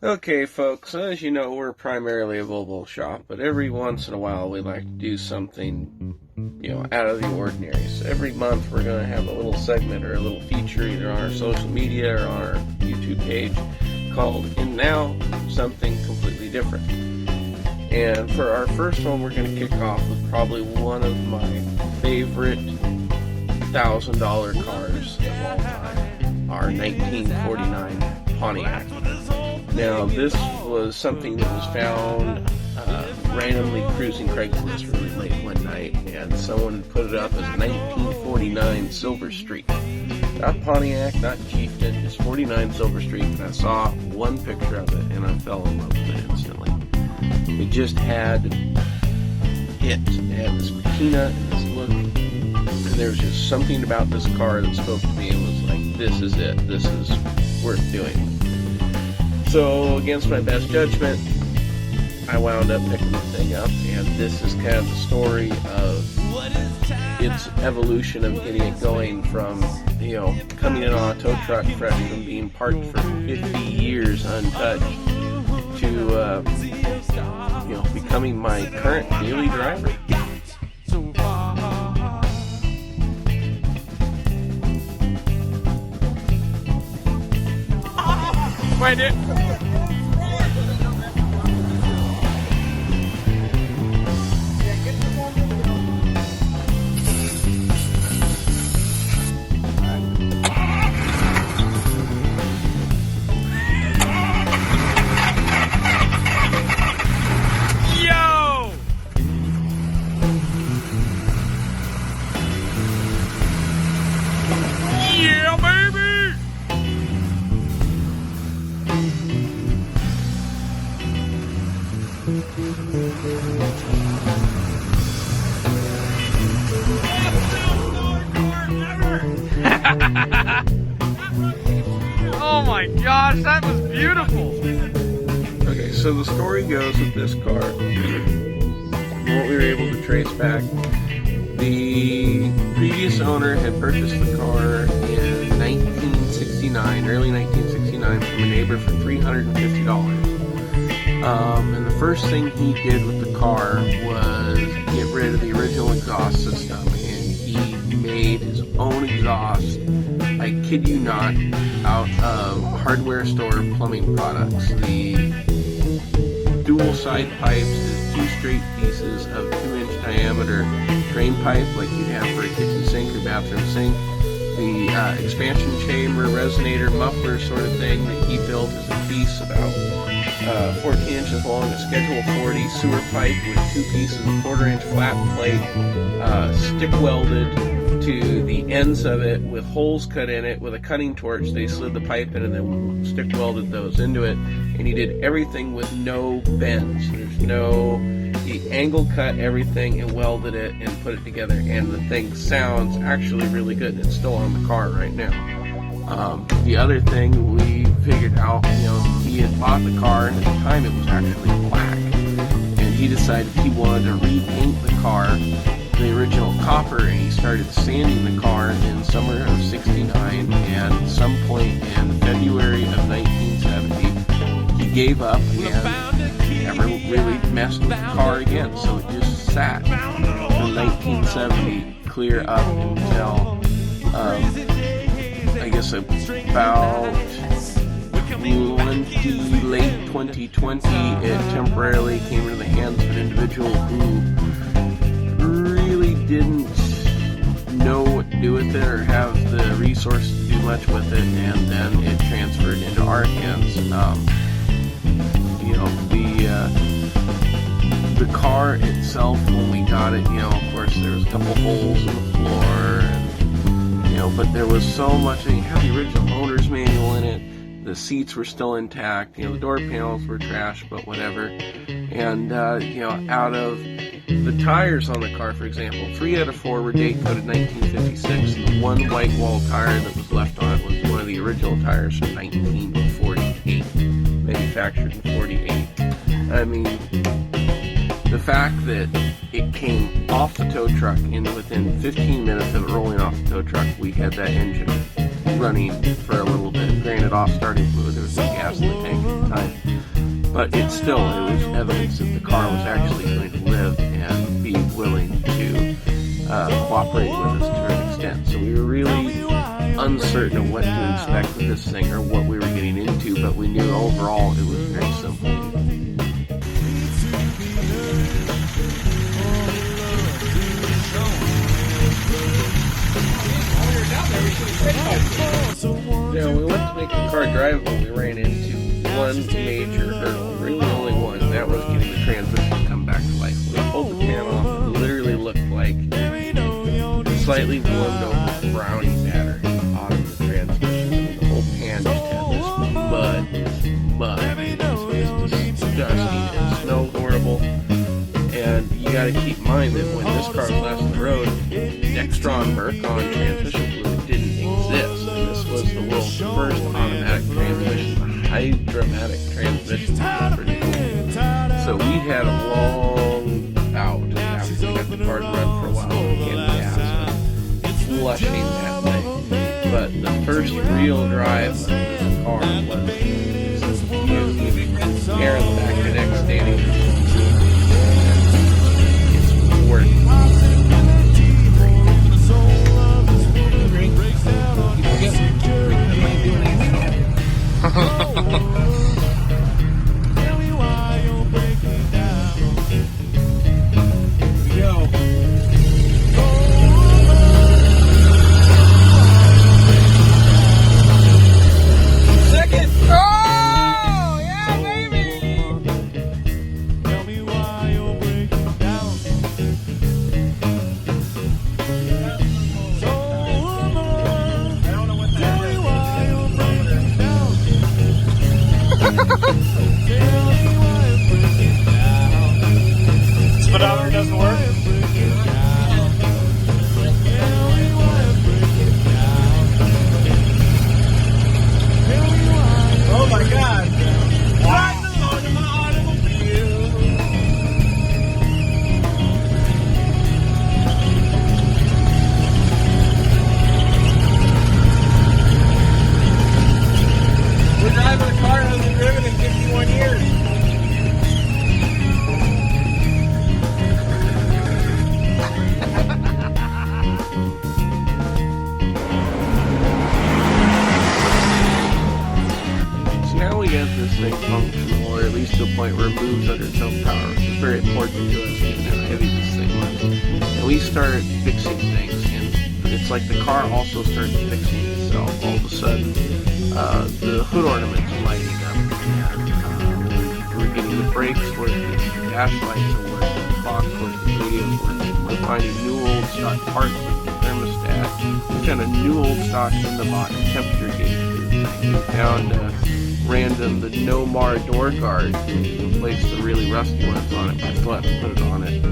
Okay, folks, as you know, we're primarily a Volvo shop, but every once in a while we like to do something, out of the ordinary. So every month we're going to have a little segment or a little feature either on our social media or on our YouTube page called "And Now Something Completely Different." And for our first one, we're going to kick off with probably one of my favorite $1,000 cars of all time, our 1949 Pontiac. Now, this was something that was found randomly cruising Craigslist really late one night, and someone put it up as a 1949 Silver Streak. Not Pontiac, not Chieftain, just 49 Silver Streak, and I saw one picture of it, and I fell in love with it instantly. It just had it. It had this patina and this look, and there was just something about this car that spoke to me and was like, this is it. This is worth doing. So, against my best judgment, I wound up picking the thing up, and this is kind of the story of its evolution of getting it going from, coming in on a tow truck fresh from being parked for 50 years untouched to, becoming my current daily driver. Find it. Yo! Yeah, baby! Oh my gosh, that was beautiful! Okay, so the story goes with this car, what we were able to trace back, the previous owner had purchased the car in 1969, early 1969, from a neighbor for $350. And the first thing he did with the car was get rid of the original exhaust system, and he made his own exhaust, I kid you not, out of hardware store plumbing products. The dual side pipes is two straight pieces of 2-inch diameter drain pipe like you'd have for a kitchen sink or bathroom sink. The expansion chamber, resonator, muffler sort of thing that he built is a piece about 14 inches long, a Schedule 40 sewer pipe with two pieces of 1/4-inch flat plate, stick welded to the ends of it with holes cut in it with a cutting torch. They slid the pipe in and then stick welded those into it, and he did everything with no bends. He angle cut everything and welded it and put it together, and the thing sounds actually really good, and it's still on the car right now. The other thing we figured out, he had bought the car, and at the time it was actually black, and he decided he wanted to repaint the car the original copper, and he started sanding the car in summer of '69, and at some point in February of 1970 he gave up and never really messed with the car again, so it just sat from 1970 clear up until I guess about late 2020 it temporarily came into the hands of an individual who really didn't know what to do with it or have the resources to do much with it, and then it transferred into our hands. The car itself, when we got it, of course there was a couple holes in the floor, and, but there was so much. You had the original owner's manual in it. The seats were still intact. The door panels were trashed, but whatever. And out of the tires on the car, for example, 3 out of 4 were date coded 1956. The one white wall tire that was left on it was one of the original tires from 1948, manufactured in 48. I mean, the fact that it came off the tow truck, and within 15 minutes of it rolling off the tow truck, we had that engine running for a little bit. Granted, off starting fluid, there was no gas in the tank. time. But it was evidence that the car was actually going to live and be willing to cooperate with us to an extent. So we were really uncertain of what to expect with this thing or what we were getting into, but we knew overall it was very simple. Now, we went to make the car drivable. We ran into one major hurdle, really only one, and that was getting the transmission to come back to life. When we pulled the pan off, it literally looked like slightly warmed over brownie batter out of the transmission. I mean, the whole pan just had this mud. It was just disgusting. It smelled horrible. And you got to keep in mind that when this car was last on the road, Dextron Mercon transmission fluid didn't exist. And this was the world's first automatic transmission, a hydromatic transmission. Pretty cool. So we had a long bout after we got the car to run for a while in gas, flushing that thing. But the first real drive of this car was air in the back of the neck standing. Speedometer doesn't work? Oh my God! We're driving a car that hasn't driven in 51 years. This thing functional, or at least to a point where it moves under its own power, which is very important to us given how heavy this thing was. And we started fixing things, and it's like the car also started fixing itself. All of a sudden, the hood ornaments lighting up, and we're getting the brakes working, the dash lights are working, the clock's working, the radio's working. We're finding new old stock parts like the thermostat. We found a new old stock in the box temperature gauge for the thing. We found random the No-Mar door guard to replace the really rusty ones on it, but I still have to put it on it.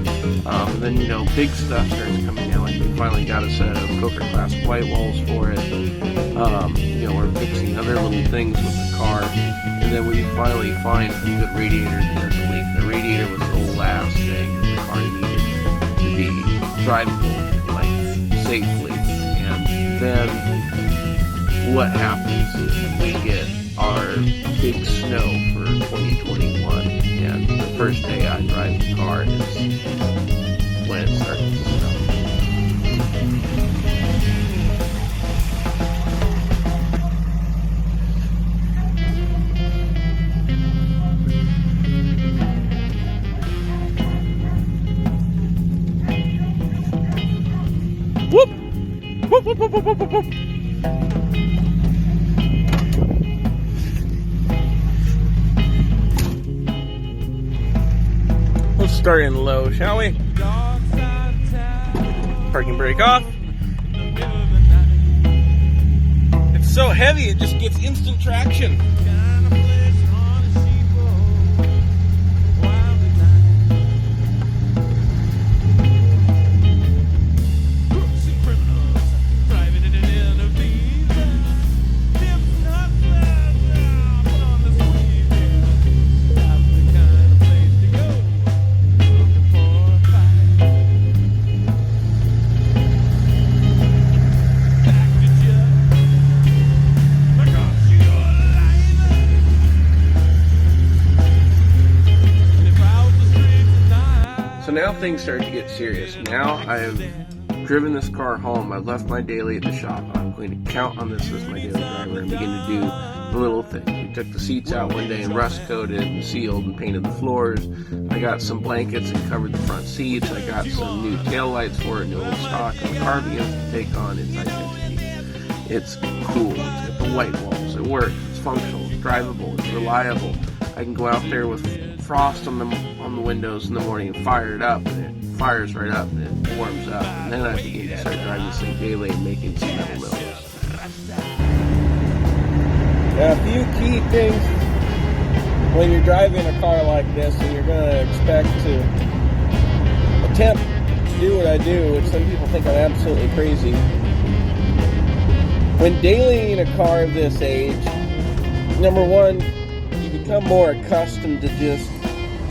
And then, you know, big stuff starts coming in, like we finally got a set of Coker Class white walls for it. You know, we're fixing other little things with the car, and then we finally find a good radiator that doesn't leak. The radiator was the last thing that the car needed to be drivable, like, safely. And then what happens is we get our big snow for 2021, and the first day I drive the car is when it starts to snow. Whoop! Whoop, whoop, whoop, whoop, whoop, whoop. Let's start in low, shall we? Parking brake off. It's so heavy, it just gets instant traction. now things start to get serious. Now I have driven this car home. I've left my daily at the shop. I'm going to count on this as my daily driver and begin to do the little things. We took the seats out one day and rust coated and sealed and painted the floors. I got some blankets and covered the front seats. I got some new tail lights for it, new old stock, and the car begins to take on its identity. It's cool. It's got the white walls. It works. It's functional. It's drivable. It's reliable. I can go out there with frost on the windows in the morning and fire it up, and it fires right up and it warms up, and then I begin to start driving this thing daily and making some metal noise. Now, a few key things when you're driving a car like this and you're going to expect to attempt to do what I do, which some people think I'm absolutely crazy. When dailying a car of this age, number one, you become more accustomed to just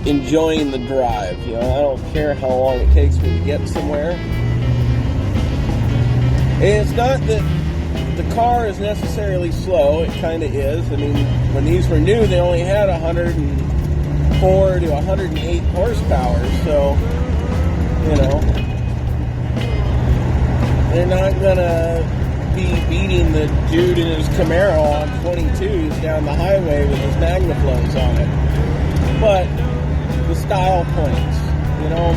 enjoying the drive. You know, I don't care how long it takes me to get somewhere. And it's not that the car is necessarily slow. It kind of is. I mean, when these were new, they only had 104 to 108 horsepower. So, you know, they're not gonna be beating the dude in his Camaro on 22s down the highway with his Magnaflows on it. But the style points, you know.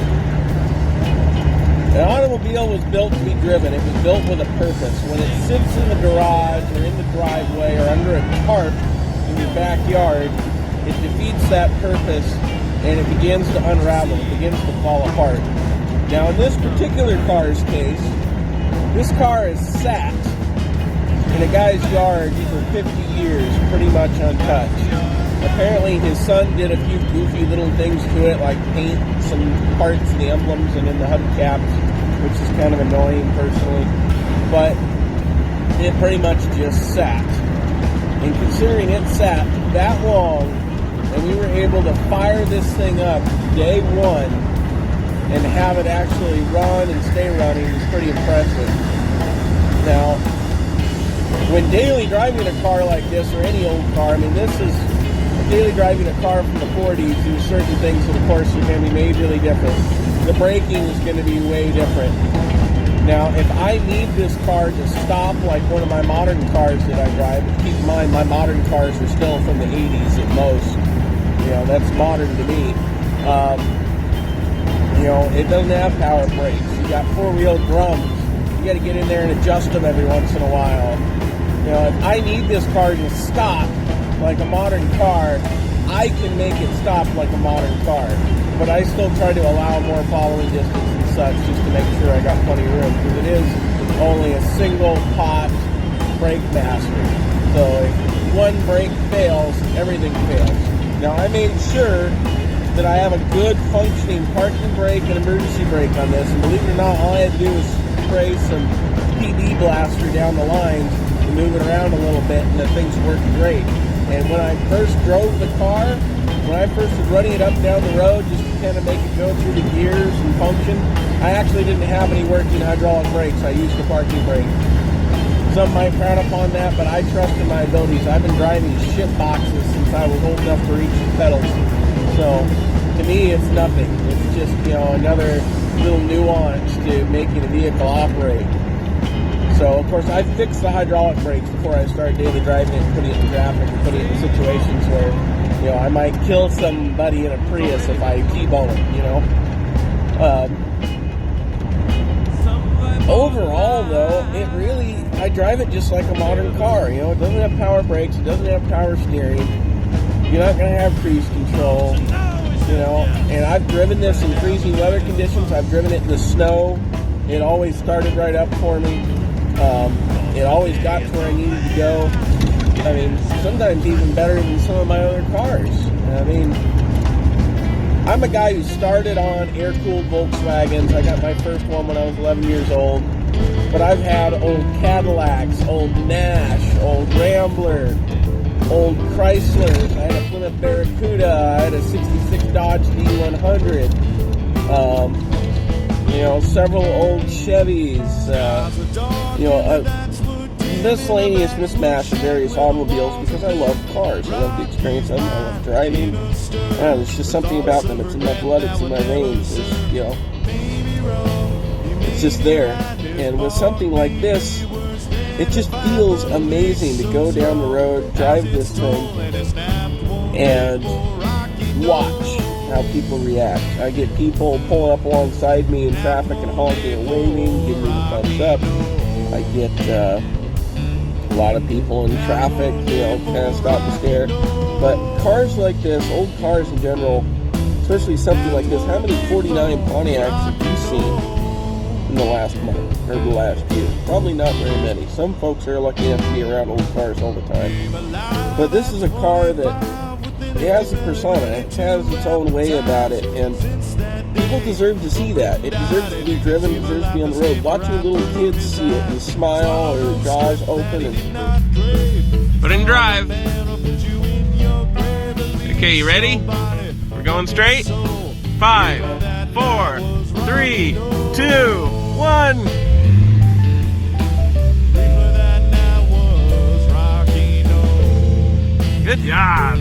An automobile was built to be driven. It was built with a purpose. When it sits in the garage or in the driveway or under a tarp in your backyard, it defeats that purpose and it begins to unravel. It begins to fall apart. Now, in this particular car's case, this car is sat in a guy's yard for 50 years, pretty much untouched. Apparently his son did a few goofy little things to it, like paint some parts of the emblems and in the hubcaps, which is kind of annoying personally. But it pretty much just sat. And considering it sat that long, and we were able to fire this thing up day one and have it actually run and stay running is pretty impressive. Now, when daily driving a car like this, or any old car, I mean, this is daily driving a car from the 40s, there's certain things that, of course, are going to be made really different. The braking is going to be way different. Now, if I need this car to stop like one of my modern cars that I drive, keep in mind my modern cars are still from the 80s at most. You know, that's modern to me. You know, it doesn't have power brakes. You got four-wheel drums. You got to get in there and adjust them every once in a while. You know, if I need this car to stop like a modern car, I can make it stop like a modern car. But I still try to allow more following distance and such just to make sure I got plenty of room, because it is only a single pot brake master. So if one brake fails, everything fails. Now, I made sure that I have a good functioning parking brake and emergency brake on this, and believe it or not, all I had to do was spray some PD blaster down the lines and move it around a little bit, and the thing's worked great. And when I first drove the car, when I first was running it up down the road just to kind of make it go through the gears and function, I actually didn't have any working hydraulic brakes. I used the parking brake. Some might frown upon that, but I trust in my abilities. I've been driving shit boxes since I was old enough to reach the pedals. So, to me, it's nothing. It's just, you know, another little nuance to making a vehicle operate. So, of course, I fixed the hydraulic brakes before I started daily driving it and putting it in traffic and putting it in situations where, you know, I might kill somebody in a Prius if I T-bone it, you know. Overall, though, it really, I drive it just like a modern car. You know, it doesn't have power brakes, it doesn't have power steering. You're not going to have cruise control, you know. And I've driven this in freezing weather conditions. I've driven it in the snow. It always started right up for me. It always got to where I needed to go. I mean, sometimes even better than some of my other cars. I mean, I'm a guy who started on air-cooled Volkswagens. I got my first one when I was 11 years old. But I've had old Cadillacs, old Nash, old Rambler, old Chryslers. I had a Plymouth Barracuda. I had a 66 Dodge D100. You know, several old Chevys. You know, miscellaneous mismatch of various automobiles because I love cars. I love the experience of them. I love driving. There's just something about them. It's in my blood. It's in my veins. It's just there. And with something like this, it just feels amazing to go down the road, drive this thing, and watch how people react. I get people pulling up alongside me in traffic and honking and waving, giving me the thumbs up. I get a lot of people in traffic, kind of stop and stare. But cars like this, old cars in general, especially something like this, how many 49 Pontiacs have you seen in the last month or the last year? Probably not very many. Some folks are lucky enough to be around old cars all the time. But this is a car that it has a persona. It has its own way about it, and people deserve to see that. It deserves to be driven. It deserves to be on the road. Watching little kids see it and smile or their jaws open and put in drive. Okay, you ready? We're going straight. 5, 4, 3, 2, 1. Good job.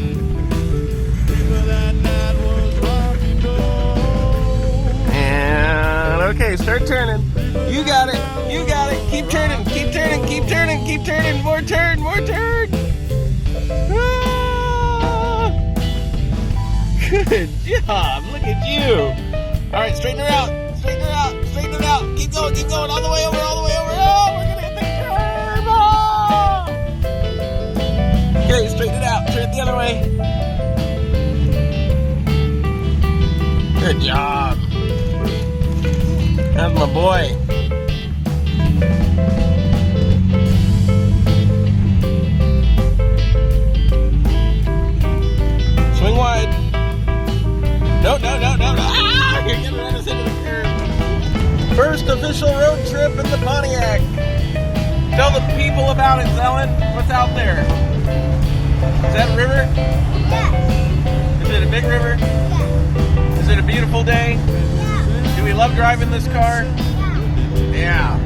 And okay, start turning. You got it. You got it. Keep turning. Keep turning. Keep turning. Keep turning. More turn. More turn. Ah! Good job. Look at you. All right, straighten her out. Straighten her out. Straighten it out. Keep going. Keep going. All the way over. All the way over. Oh, we're gonna hit the curb. Oh! Okay, straighten it out. Turn it the other way. Good job. That's my boy. Swing wide. No. Ah, you're gonna run us into the curb. First official road trip in the Pontiac. Tell the people about it, Zellen. What's out there? Is that a river? Yeah. Is it a big river? Yeah. Is it a beautiful day? Yeah. Do we love driving this car? Yeah.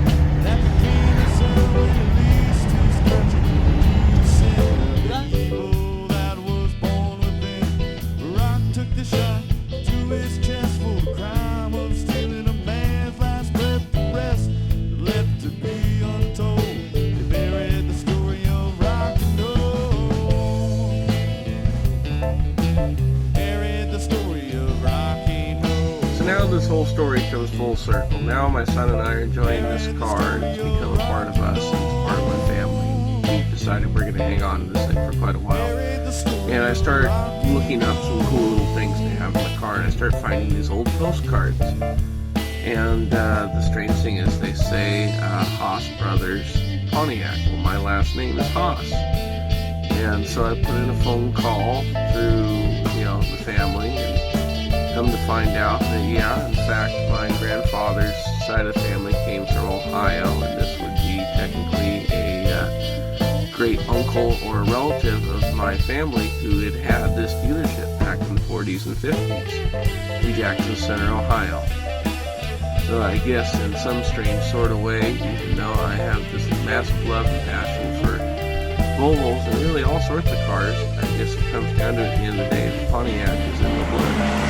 Now this whole story comes full circle. Now my son and I are enjoying this car. It's become a part of us. It's part of my family. We've decided we're going to hang on to this thing for quite a while. And I start looking up some cool little things to have in the car, and I start finding these old postcards. And the strange thing is they say Haas Brothers Pontiac. Well, my last name is Haas. And so I put in a phone call through, the family, and come to find out that, yeah, in fact, my grandfather's side of the family came from Ohio, and this would be technically a great uncle or a relative of my family who had this dealership back in the 40s and 50s in Jackson Center, Ohio. So I guess in some strange sort of way, even though I have this massive love and passion for Volvos and really all sorts of cars, I guess it comes down to it at the end of the day, the Pontiac is in the blood.